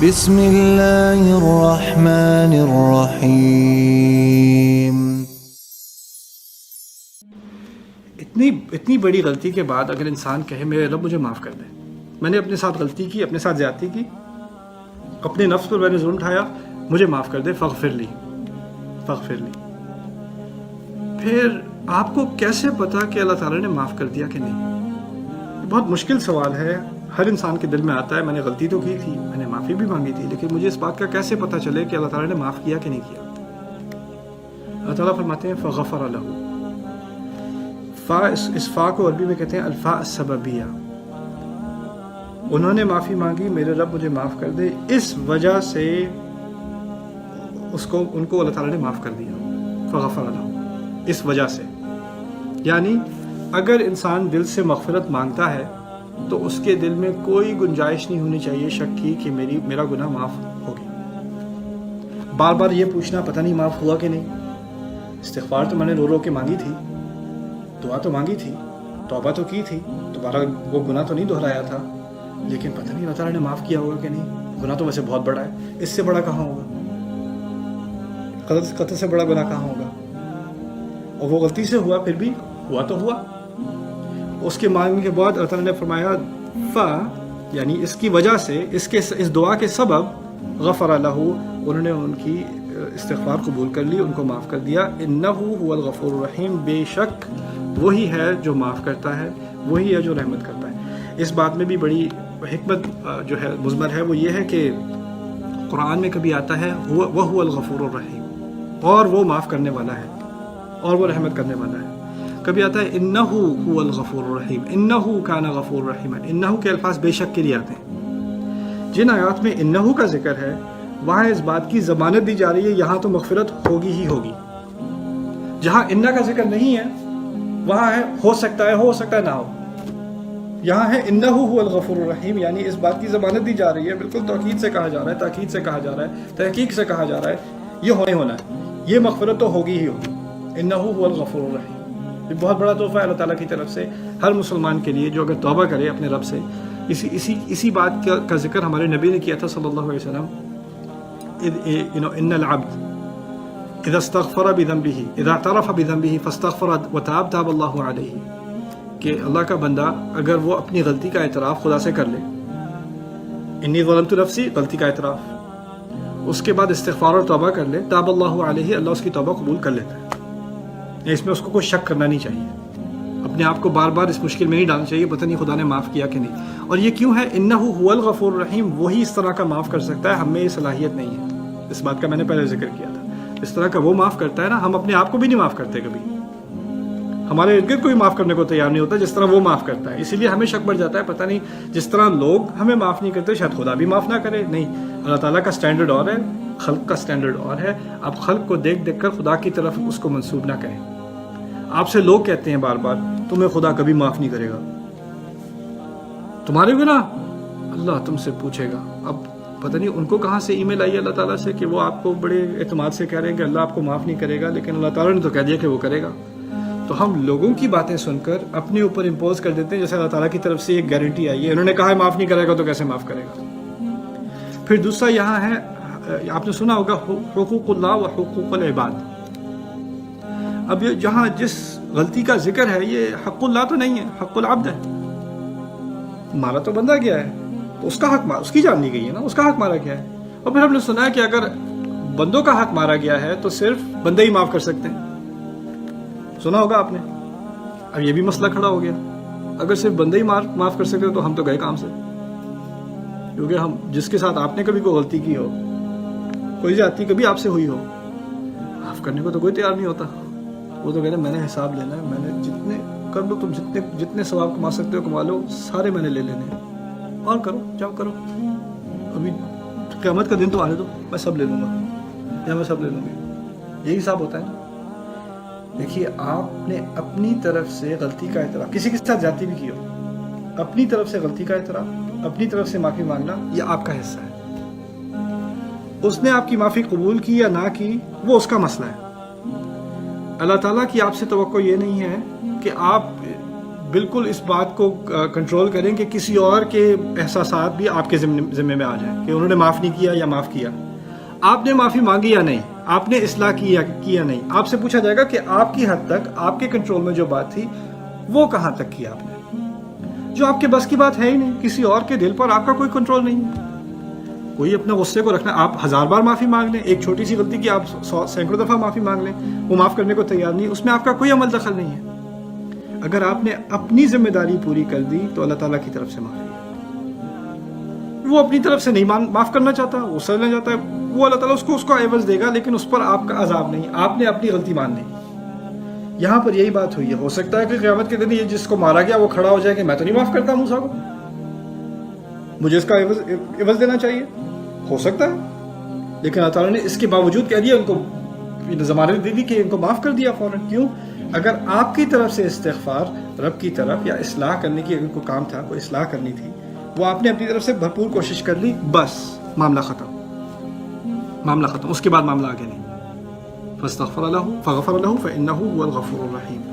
بسم اللہ الرحمن الرحیم۔ اتنی بڑی غلطی کے بعد اگر انسان کہے میرے رب مجھے معاف کر دے، میں نے اپنے ساتھ غلطی کی، اپنے ساتھ زیادتی کی، اپنے نفس پر میں نے ظلم اٹھایا، مجھے معاف کر دے، فاغفر لی۔ پھر آپ کو کیسے پتا کہ اللہ تعالیٰ نے معاف کر دیا کہ نہیں؟ یہ بہت مشکل سوال ہے، ہر انسان کے دل میں آتا ہے میں نے غلطی تو کی تھی، میں نے معافی بھی مانگی تھی، لیکن مجھے اس بات کا کیسے پتا چلے کہ اللہ تعالیٰ نے معاف کیا کہ نہیں کیا؟ اللہ تعالیٰ فرماتے ہیں فغفر لہ۔ اس فا کو عربی میں کہتے ہیں الفاء السببیہ۔ انہوں نے معافی مانگی، میرے رب مجھے معاف کر دے، اس وجہ سے ان کو اللہ تعالیٰ نے معاف کر دیا، فغفر لہ، اس وجہ سے۔ یعنی اگر انسان دل سے مغفرت مانگتا ہے تو اس کے دل میں کوئی گنجائش نہیں ہونی چاہیے شک کی کہ میرا گناہ معاف ہو گیا۔ بار بار یہ پوچھنا پتہ نہیں معاف ہوا کہ نہیں۔ استغفار تو میں نے رو رو کے مانگی تھی، دعا تو مانگی تھی، توبہ تو کی تھی، دوبارہ وہ گناہ تو نہیں دہرایا تھا، لیکن پتہ نہیں اللہ تعالیٰ نے معاف کیا ہوگا کہ نہیں۔ گناہ تو ویسے بہت بڑا ہے، اس سے بڑا کہاں ہوگا؟ قتل سے بڑا گناہ کہاں ہوگا؟ اور وہ غلطی سے ہوا، پھر بھی ہوا تو ہوا۔ اس کے مانگنے کے بعد اللہ تعالیٰ نے فرمایا یعنی اس کی وجہ سے، اس دعا کے سبب غفر لہ، انہوں نے ان کی استغفار قبول کر لی، ان کو معاف کر دیا۔ انہ هو الغفور الرحیم، بے شک وہی ہے جو معاف کرتا ہے، وہی ہے جو رحمت کرتا ہے۔ اس بات میں بھی بڑی حکمت جو ہے مضمر ہے، وہ یہ ہے کہ قرآن میں کبھی آتا ہے وَهُوَ الغفور الرحیم، اور وہ معاف کرنے والا ہے اور وہ رحمت کرنے والا ہے۔ کبھی آتا ہے انہ هو الغفور الرحیم، انہ کان غفور رحیم۔ انہ کے الفاظ بے شک کے لیے آتے ہیں۔ جن آیات میں انہ کا ذکر ہے وہاں اس بات کی ضمانت دی جا رہی ہے یہاں تو مغفرت ہوگی ہی ہوگی۔ جہاں انہ کا ذکر نہیں ہے وہاں ہے ہو سکتا ہے نہ ہو۔ یہاں ہے انہ هو الغفور الرحیم، یعنی اس بات کی ضمانت دی جا رہی ہے، بالکل توکید سے کہا جا رہا ہے، تاکید سے کہا جا رہا ہے، تحقیق سے کہا جا رہا ہے، یہ ہونا ہے، یہ مغفرت تو ہوگی ہی ہوگی۔ انہ هو الغفور الرحیم، یہ بہت بڑا تحفہ ہے اللہ تعالیٰ کی طرف سے ہر مسلمان کے لیے جو اگر توبہ کرے اپنے رب سے۔ اسی بات کا ذکر ہمارے نبی نے کیا تھا صلی اللہ علیہ وسلم، ان العبد اذا استغفر بذنبه اذا اعترف بذنبه فاستغفر وتاب تاب اللہ علیہ، کہ اللہ کا بندہ اگر وہ اپنی غلطی کا اعتراف خدا سے کر لے، انی ظلمت نفسی، غلطی کا اعتراف، اس کے بعد استغفار اور توبہ کر لے، تاب اللہ علیہ، اللہ اس کی توبہ قبول کر لیتا ہے۔ اس میں اس کو کوئی شک کرنا نہیں چاہیے، اپنے آپ کو بار بار اس مشکل میں نہیں ڈالنا چاہیے پتہ نہیں خدا نے معاف کیا کہ نہیں۔ اور یہ کیوں ہے؟ انہ هو الغفور الرحیم، وہی اس طرح کا معاف کر سکتا ہے، ہم میں یہ صلاحیت نہیں ہے۔ اس بات کا میں نے پہلے ذکر کیا تھا، اس طرح کا وہ معاف کرتا ہے نا، ہم اپنے آپ کو بھی نہیں معاف کرتے، کبھی ہمارے ارد گرد کوئی معاف کرنے کو تیار نہیں ہوتا جس طرح وہ معاف کرتا ہے، اسی لیے ہمیں شک بڑھ جاتا ہے پتہ نہیں جس طرح لوگ ہمیں معاف نہیں کرتے شاید خدا بھی معاف نہ کرے۔ نہیں، اللہ تعالیٰ کا سٹینڈرڈ اور ہے، خلق کا سٹینڈرڈ اور ہے۔ آپ خلق کو دیکھ کر خدا کی طرف اس کو منسوب نہ کریں۔ آپ سے لوگ کہتے ہیں بار بار تمہیں خدا کبھی معاف نہیں کرے گا، تمہارے گناہ اللہ تم سے پوچھے گا۔ اب پتہ نہیں ان کو کہاں سے ای میل آئی اللہ تعالیٰ سے کہ وہ آپ کو بڑے اعتماد سے کہہ رہے ہیں کہ اللہ آپ کو معاف نہیں کرے گا، لیکن اللہ تعالیٰ نے تو کہہ دیا کہ وہ کرے گا۔ تو ہم لوگوں کی باتیں سن کر اپنے اوپر امپوز کر دیتے ہیں جیسے اللہ تعالیٰ کی طرف سے ایک گارنٹی آئی ہے، انہوں نے کہا ہے معاف نہیں کرے گا تو کیسے معاف کرے گا۔ پھر دوسرا یہاں ہے، آپ نے سنا ہوگا حقوق اللہ و حقوق العباد۔ اب یہ جہاں جس غلطی کا ذکر ہے یہ حق اللہ تو نہیں ہے، حق العبد ہے، مارا تو بندہ گیا ہے تو اس کا حق اس کی جان لی گئی ہے نا، اس کا حق مارا گیا ہے۔ اور پھر ہم نے سنا ہے کہ اگر بندوں کا حق مارا گیا ہے تو صرف بندے ہی معاف کر سکتے ہیں، سنا ہوگا آپ نے۔ اب یہ بھی مسئلہ کھڑا ہو گیا، اگر صرف بندے ہی معاف کر سکتے تو ہم تو گئے کام سے، کیونکہ ہم جس کے ساتھ آپ نے کبھی کوئی غلطی کی ہو، کوئی زیادتی کبھی آپ سے ہوئی ہو، معاف کرنے کو تو کوئی تیار نہیں ہوتا، وہ تو کہتے ہیں میں نے حساب لینا ہے، میں نے جتنے کر لو، تم جتنے ثواب کما سکتے ہو کما لو، سارے میں نے لے لینے ہیں، اور کرو جاؤ کرو، ابھی قیامت کا دن تو آنے دو، میں سب لے لوں گا یا میں سب لے لوں گی، یہی حساب ہوتا ہے نا۔ دیکھیے آپ نے اپنی طرف سے غلطی کا اعتراف، کسی کے ساتھ زیادتی بھی کی ہو، اپنی طرف سے غلطی کا اعتراف، اپنی طرف سے معافی مانگنا، یہ آپ کا حصہ ہے۔ اس نے آپ کی معافی قبول کی یا نہ کی وہ اس کا مسئلہ ہے۔ اللہ تعالیٰ کی آپ سے توقع یہ نہیں ہے کہ آپ بالکل اس بات کو کنٹرول کریں کہ کسی اور کے احساسات بھی آپ کے ذمے میں آ جائیں کہ انہوں نے معاف نہیں کیا یا معاف کیا. آپ نے معافی مانگی یا نہیں, آپ نے اصلاح کی یا نہیں, آپ سے پوچھا جائے گا کہ آپ کی حد تک آپ کے کنٹرول میں جو بات تھی وہ کہاں تک کی آپ نے. جو آپ کے بس کی بات ہے ہی نہیں, کسی اور کے دل پر آپ کا کوئی کنٹرول نہیں ہے. کوئی اپنا غصے کو رکھنا, آپ 1000 بار معافی مانگ لیں, ایک چھوٹی سی غلطی کی آپ سینکڑوں دفعہ معافی مانگ لیں, وہ معاف کرنے کو تیار نہیں, اس میں آپ کا کوئی عمل دخل نہیں ہے. اگر آپ نے اپنی ذمہ داری پوری کر دی تو اللہ تعالیٰ کی طرف سے معافی ہے. وہ اپنی طرف سے نہیں معاف کرنا چاہتا, وہ سمجھنا چاہتا ہے, وہ اللہ تعالیٰ اس کو عوض دے گا, لیکن اس پر آپ کا عذاب نہیں. آپ نے اپنی غلطی مان لی. یہاں پر یہی بات ہوئی ہے. ہو سکتا ہے کہ قیامت کے دن یہ جس کو مارا گیا وہ کھڑا ہو جائے کہ میں تو نہیں معاف کرتا موسیٰ کو, مجھے اس کا عوض دینا چاہیے. ہو سکتا ہے, لیکن اللہ تعالیٰ نے اس کے باوجود کہہ دیا, ان کو ضمانت دے دی کہ ان کو معاف کر دیا فوراً. کیوں؟ اگر آپ کی طرف سے استغفار رب کی طرف یا اصلاح کرنے کی اگر کوئی کام تھا, کوئی اصلاح کرنی تھی, وہ آپ نے اپنی طرف سے بھرپور کوشش کر لی, بس معاملہ ختم. معاملہ ختم, اس کے بعد معاملہ آگے نہیں. فاستغفر له فغفر له فإنه هو الغفور الرحیم.